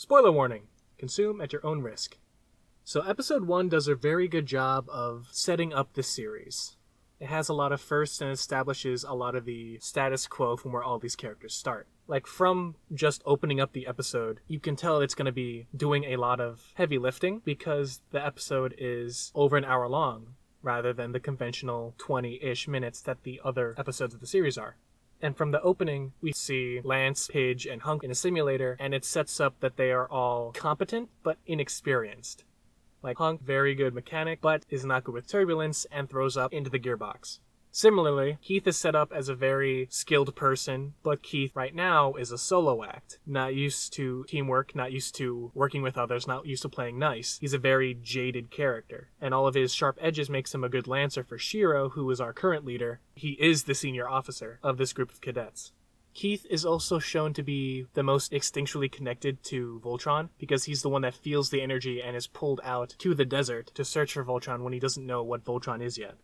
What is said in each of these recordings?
Spoiler warning, consume at your own risk. So episode 1 does a very good job of setting up the series. It has a lot of firsts and establishes a lot of the status quo from where all these characters start. Like, from just opening up the episode, you can tell it's going to be doing a lot of heavy lifting because the episode is over an hour long, rather than the conventional 20-ish minutes that the other episodes of the series are. And from the opening, we see Lance, Pidge, and Hunk in a simulator, and it sets up that they are all competent, but inexperienced. Like Hunk, very good mechanic, but is not good with turbulence and throws up into the gearbox. Similarly, Keith is set up as a very skilled person, but Keith right now is a solo act. Not used to teamwork, not used to working with others, not used to playing nice. He's a very jaded character, and all of his sharp edges makes him a good lancer for Shiro, who is our current leader. He is the senior officer of this group of cadets. Keith is also shown to be the most instinctually connected to Voltron, because he's the one that feels the energy and is pulled out to the desert to search for Voltron when he doesn't know what Voltron is yet.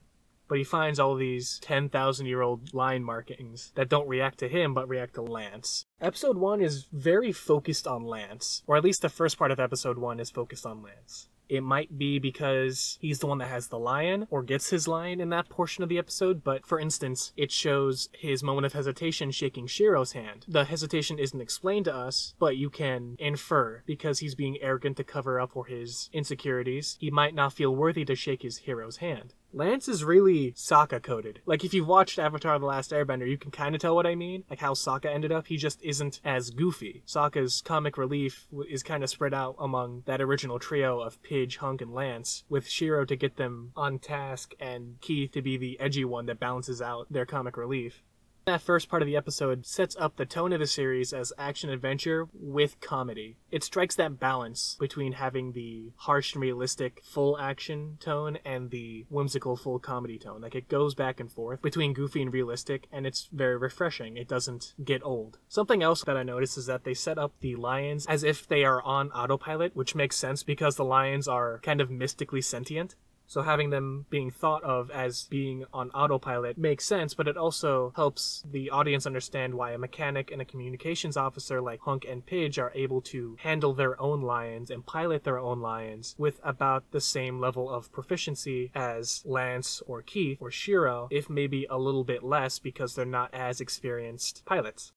But he finds all these 10,000-year-old line markings that don't react to him, but react to Lance. Episode 1 is very focused on Lance, or at least the first part of episode 1 is focused on Lance. It might be because he's the one that has the lion, or gets his lion in that portion of the episode, but for instance, it shows his moment of hesitation shaking Shiro's hand. The hesitation isn't explained to us, but you can infer, because he's being arrogant to cover up for his insecurities, he might not feel worthy to shake his hero's hand. Lance is really Sokka-coded. Like, if you've watched Avatar The Last Airbender, you can kind of tell what I mean. Like, how Sokka ended up, he just isn't as goofy. Sokka's comic relief is kind of spread out among that original trio of Pidge, Hunk, and Lance, with Shiro to get them on task and Keith to be the edgy one that balances out their comic relief. That first part of the episode sets up the tone of the series as action-adventure with comedy. It strikes that balance between having the harsh and realistic full action tone and the whimsical full comedy tone. Like, it goes back and forth between goofy and realistic, and it's very refreshing. It doesn't get old. Something else that I noticed is that they set up the lions as if they are on autopilot, which makes sense because the lions are kind of mystically sentient. So having them being thought of as being on autopilot makes sense, but it also helps the audience understand why a mechanic and a communications officer like Hunk and Pidge are able to handle their own lions and pilot their own lions with about the same level of proficiency as Lance or Keith or Shiro, if maybe a little bit less because they're not as experienced pilots.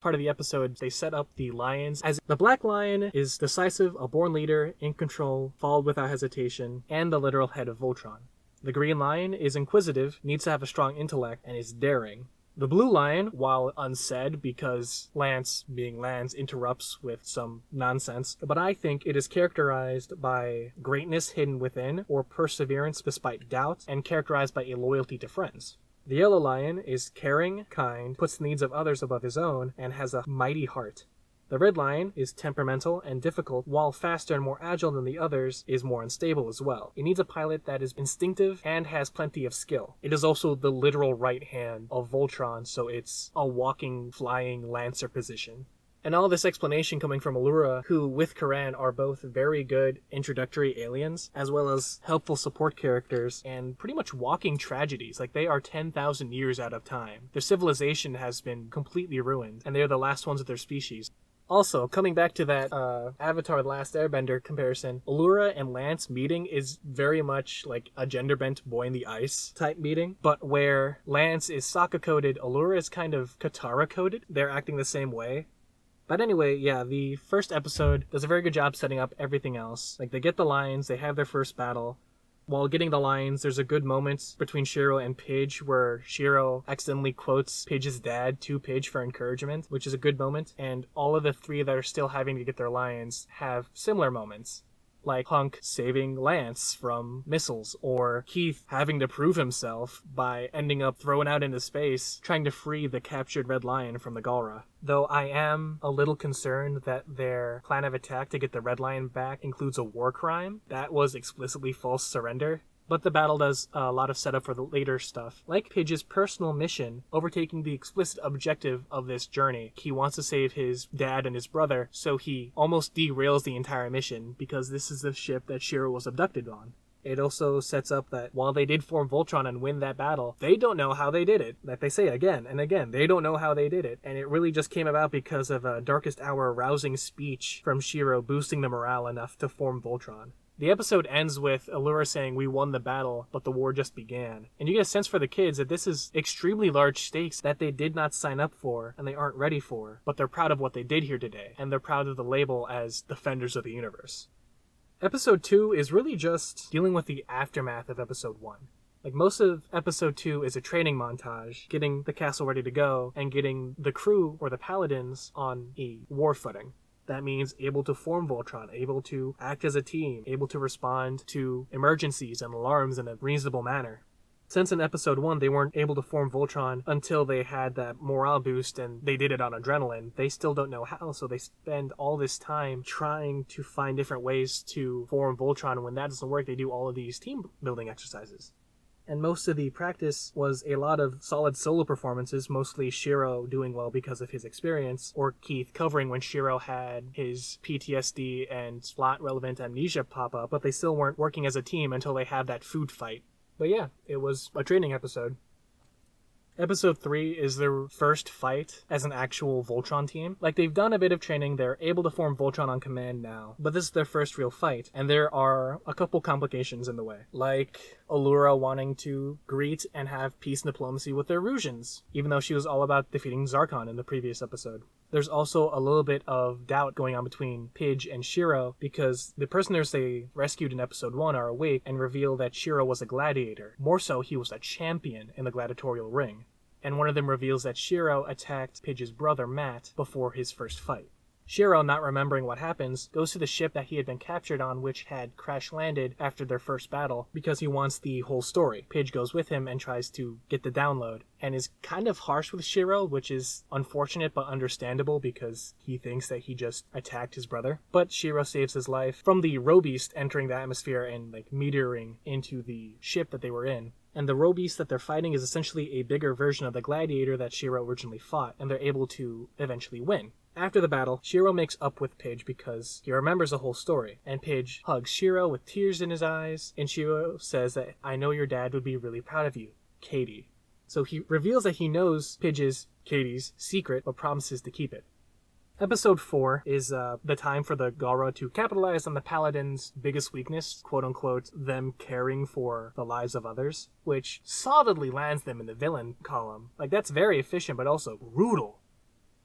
Part of the episode, they set up the lions as the black lion is decisive, a born leader, in control, followed without hesitation, and the literal head of Voltron. The green lion is inquisitive, needs to have a strong intellect, and is daring. The blue lion, while unsaid because Lance, being Lance, interrupts with some nonsense, but I think it is characterized by greatness hidden within, or perseverance despite doubt, and characterized by a loyalty to friends. The yellow lion is caring, kind, puts the needs of others above his own, and has a mighty heart. The red lion is temperamental and difficult, while faster and more agile than the others, is more unstable as well. It needs a pilot that is instinctive and has plenty of skill. It is also the literal right hand of Voltron, so it's a walking, flying lancer position. And all this explanation coming from Allura, who with Karan are both very good introductory aliens, as well as helpful support characters, and pretty much walking tragedies. Like, they are 10,000 years out of time. Their civilization has been completely ruined, and they're the last ones of their species. Also, coming back to that Avatar The Last Airbender comparison, Allura and Lance meeting is very much like a gender-bent boy in the ice type meeting, but where Lance is Sokka-coded, Allura is kind of Katara-coded. They're acting the same way. But anyway, yeah, the first episode does a very good job setting up everything else. Like, they get the lions, they have their first battle. While getting the lions, there's a good moment between Shiro and Pidge where Shiro accidentally quotes Pidge's dad to Pidge for encouragement, which is a good moment. And all of the three that are still having to get their lions have similar moments. Like Hunk saving Lance from missiles, or Keith having to prove himself by ending up thrown out into space, trying to free the captured Red Lion from the Galra. Though I am a little concerned that their plan of attack to get the Red Lion back includes a war crime. That was explicitly false surrender. But the battle does a lot of setup for the later stuff. Like Pidge's personal mission, overtaking the explicit objective of this journey. He wants to save his dad and his brother, so he almost derails the entire mission because this is the ship that Shiro was abducted on. It also sets up that while they did form Voltron and win that battle, they don't know how they did it. Like they say again and again, they don't know how they did it. And it really just came about because of a Darkest Hour rousing speech from Shiro boosting the morale enough to form Voltron. The episode ends with Allura saying, "We won the battle, but the war just began." And you get a sense for the kids that this is extremely large stakes that they did not sign up for and they aren't ready for, but they're proud of what they did here today, and they're proud of the label as Defenders of the Universe. Episode 2 is really just dealing with the aftermath of Episode 1. Like, most of Episode 2 is a training montage, getting the castle ready to go, and getting the crew, or the paladins, on a war footing. That means able to form Voltron, able to act as a team, able to respond to emergencies and alarms in a reasonable manner. Since in Episode 1 they weren't able to form Voltron until they had that morale boost and they did it on adrenaline, they still don't know how, so they spend all this time trying to find different ways to form Voltron. When that doesn't work, they do all of these team building exercises. And most of the practice was a lot of solid solo performances, mostly Shiro doing well because of his experience, or Keith covering when Shiro had his PTSD and slot-relevant amnesia pop up, but they still weren't working as a team until they had that food fight. But yeah, it was a training episode. Episode 3 is their first fight as an actual Voltron team. Like, they've done a bit of training, they're able to form Voltron on command now, but this is their first real fight, and there are a couple complications in the way. Like, Allura wanting to greet and have peace and diplomacy with the Erusians, even though she was all about defeating Zarkon in the previous episode. There's also a little bit of doubt going on between Pidge and Shiro, because the prisoners they rescued in Episode 1 are awake and reveal that Shiro was a gladiator. More so, he was a champion in the gladiatorial ring. And one of them reveals that Shiro attacked Pidge's brother, Matt, before his first fight. Shiro, not remembering what happens, goes to the ship that he had been captured on, which had crash-landed after their first battle, because he wants the whole story. Pidge goes with him and tries to get the download, and is kind of harsh with Shiro, which is unfortunate but understandable because he thinks that he just attacked his brother. But Shiro saves his life from the Robeast entering the atmosphere and meteoring into the ship that they were in. And the Robeast that they're fighting is essentially a bigger version of the gladiator that Shiro originally fought, and they're able to eventually win. After the battle, Shiro makes up with Pidge because he remembers the whole story, and Pidge hugs Shiro with tears in his eyes, and Shiro says that, "I know your dad would be really proud of you, Katie." So he reveals that he knows Pidge's, Katie's, secret, but promises to keep it. Episode 4 is the time for the Galra to capitalize on the Paladins' biggest weakness, quote-unquote, them caring for the lives of others, which solidly lands them in the villain column. Like, that's very efficient, but also brutal.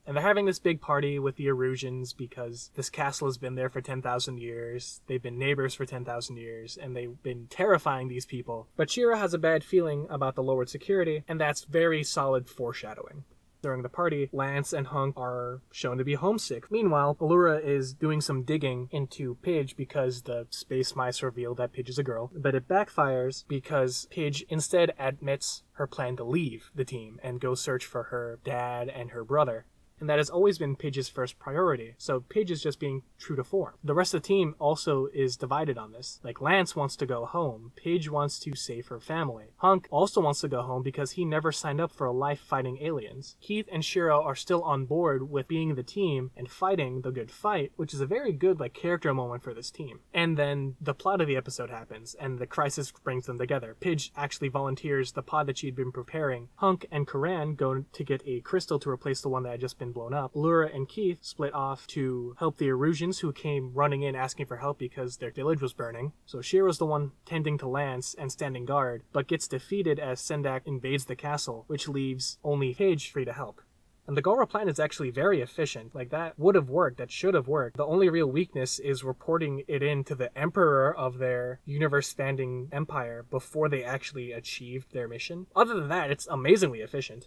And they're having this big party with the Erusians because this castle has been there for 10,000 years, they've been neighbors for 10,000 years, and they've been terrifying these people. But Shiro has a bad feeling about the lowered security, and that's very solid foreshadowing. During the party, Lance and Hunk are shown to be homesick. Meanwhile, Allura is doing some digging into Pidge because the space mice reveal that Pidge is a girl, but it backfires because Pidge instead admits her plan to leave the team and go search for her dad and her brother. And that has always been Pidge's first priority, so Pidge is just being true to form. The rest of the team also is divided on this. Like, Lance wants to go home, Pidge wants to save her family. Hunk also wants to go home because he never signed up for a life fighting aliens. Keith and Shiro are still on board with being the team and fighting the good fight, which is a very good character moment for this team. And then the plot of the episode happens, and the crisis brings them together. Pidge actually volunteers the pod that she'd been preparing. Hunk and Karan go to get a crystal to replace the one that had just been blown up. Allura and Keith split off to help the Erusians, who came running in asking for help because their village was burning. So Shiro's the one tending to Lance and standing guard, but gets defeated as Sendak invades the castle, which leaves only Pidge free to help. And the Galra plan is actually very efficient. That would have worked, that should have worked. The only real weakness is reporting it in to the emperor of their universe-spanning empire before they actually achieved their mission. Other than that, it's amazingly efficient.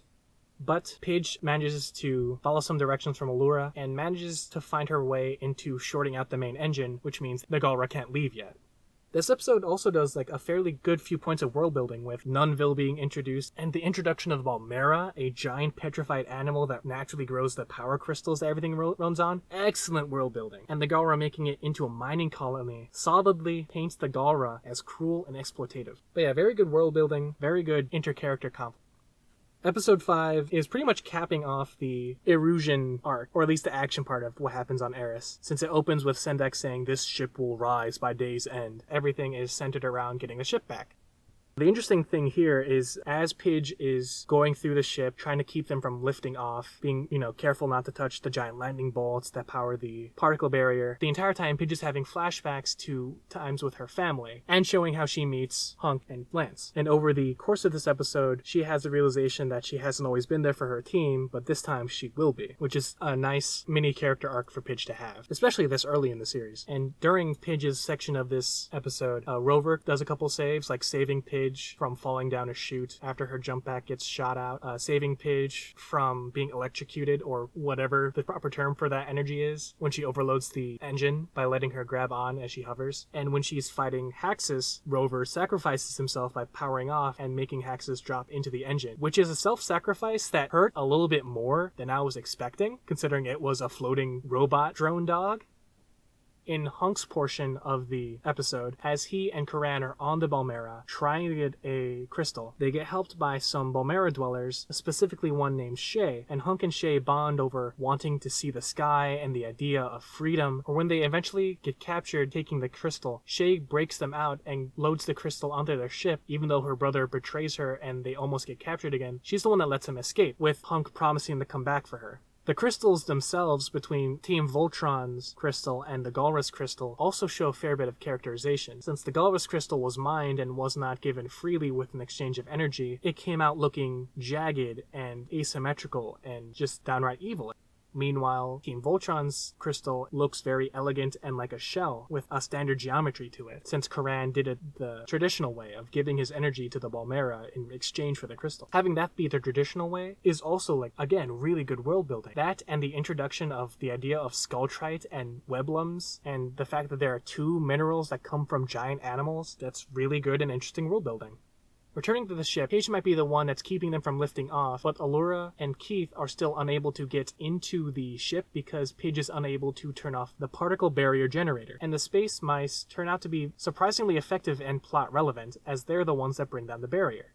But Pidge manages to follow some directions from Allura and manages to find her way into shorting out the main engine, which means the Galra can't leave yet. This episode also does a fairly good few points of world building, with Nunville being introduced and the introduction of Balmera, a giant petrified animal that naturally grows the power crystals that everything runs on. Excellent world building. And the Galra making it into a mining colony solidly paints the Galra as cruel and exploitative. But yeah, very good world building, very good inter-character conflict. Episode 5 is pretty much capping off the Erusian arc, or at least the action part of what happens on Eris. Since it opens with Sendek saying this ship will rise by day's end, everything is centered around getting the ship back. The interesting thing here is as Pidge is going through the ship, trying to keep them from lifting off, being, careful not to touch the giant lightning bolts that power the particle barrier, the entire time Pidge is having flashbacks to times with her family, and showing how she meets Hunk and Lance. And over the course of this episode, she has the realization that she hasn't always been there for her team, but this time she will be, which is a nice mini character arc for Pidge to have, especially this early in the series. And during Pidge's section of this episode, Rover does a couple saves, like saving Pidge from falling down a chute after her jump pack gets shot out, saving Pidge from being electrocuted, or whatever the proper term for that energy is, when she overloads the engine by letting her grab on as she hovers. And when she's fighting Haxus, Rover sacrifices himself by powering off and making Haxus drop into the engine, which is a self-sacrifice that hurt a little bit more than I was expecting, considering it was a floating robot drone dog. In Hunk's portion of the episode, as he and Karan are on the Balmera trying to get a crystal, they get helped by some Balmera dwellers, specifically one named Shay, and Hunk and Shay bond over wanting to see the sky and the idea of freedom. Or when they eventually get captured taking the crystal, Shay breaks them out and loads the crystal onto their ship, even though her brother betrays her and they almost get captured again. She's the one that lets him escape, with Hunk promising to come back for her. The crystals themselves between Team Voltron's crystal and the Galrus crystal also show a fair bit of characterization. Since the Galrus crystal was mined and was not given freely with an exchange of energy, it came out looking jagged and asymmetrical and just downright evil. Meanwhile, Team Voltron's crystal looks very elegant and like a shell with a standard geometry to it, since Karan did it the traditional way of giving his energy to the Balmera in exchange for the crystal. Having that be the traditional way is also, again, really good world building. That and the introduction of the idea of Skulltrite and Weblums, and the fact that there are two minerals that come from giant animals, that's really good and interesting world building. Returning to the ship, Pidge might be the one that's keeping them from lifting off, but Allura and Keith are still unable to get into the ship because Pidge is unable to turn off the particle barrier generator. And the space mice turn out to be surprisingly effective and plot relevant, as they're the ones that bring down the barrier.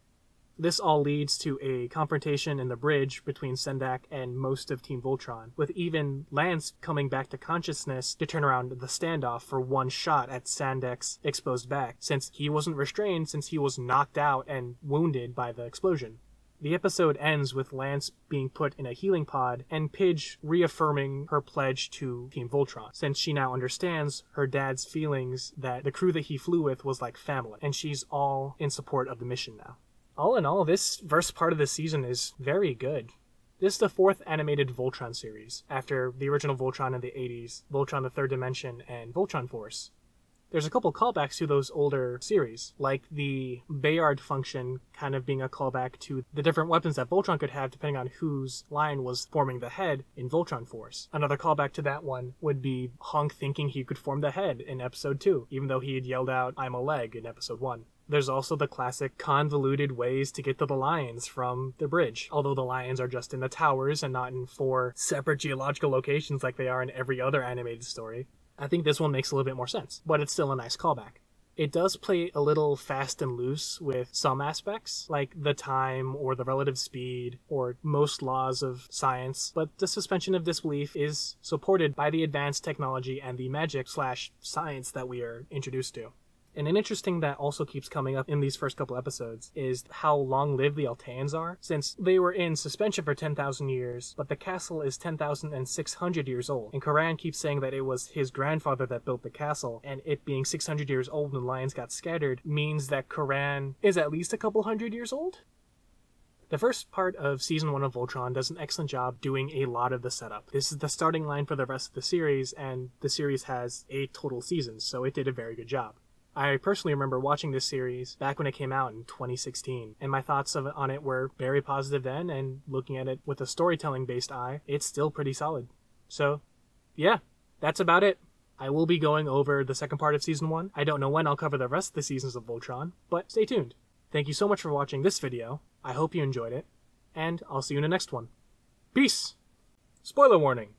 This all leads to a confrontation in the bridge between Sendak and most of Team Voltron, with even Lance coming back to consciousness to turn around the standoff for one shot at Sandek's exposed back, since he wasn't restrained since he was knocked out and wounded by the explosion. The episode ends with Lance being put in a healing pod and Pidge reaffirming her pledge to Team Voltron, since she now understands her dad's feelings that the crew that he flew with was like family, and she's all in support of the mission now. All in all, this first part of the season is very good. This is the 4th animated Voltron series, after the original Voltron in the 80s, Voltron the Third Dimension, and Voltron Force. There's a couple callbacks to those older series, like the Bayard function kind of being a callback to the different weapons that Voltron could have depending on whose line was forming the head in Voltron Force. Another callback to that one would be Hunk thinking he could form the head in episode 2, even though he had yelled out, "I'm a leg" in episode 1. There's also the classic convoluted ways to get to the lions from the bridge, although the lions are just in the towers and not in 4 separate geological locations like they are in every other animated story. I think this one makes a little bit more sense, but it's still a nice callback. It does play a little fast and loose with some aspects, like the time or the relative speed or most laws of science, but the suspension of disbelief is supported by the advanced technology and the magic/science that we are introduced to. And an interesting that also keeps coming up in these first couple episodes is how long-lived the Alteans are, since they were in suspension for 10,000 years, but the castle is 10,600 years old. And Karan keeps saying that it was his grandfather that built the castle, and it being 600 years old when the lions got scattered means that Karan is at least a couple hundred years old? The first part of Season 1 of Voltron does an excellent job doing a lot of the setup. This is the starting line for the rest of the series, and the series has 8 total seasons, so it did a very good job. I personally remember watching this series back when it came out in 2016, and my thoughts on it were very positive then, and looking at it with a storytelling-based eye, it's still pretty solid. So, yeah, that's about it. I will be going over the second part of Season 1. I don't know when I'll cover the rest of the seasons of Voltron, but stay tuned. Thank you so much for watching this video. I hope you enjoyed it, and I'll see you in the next one. Peace! Spoiler warning!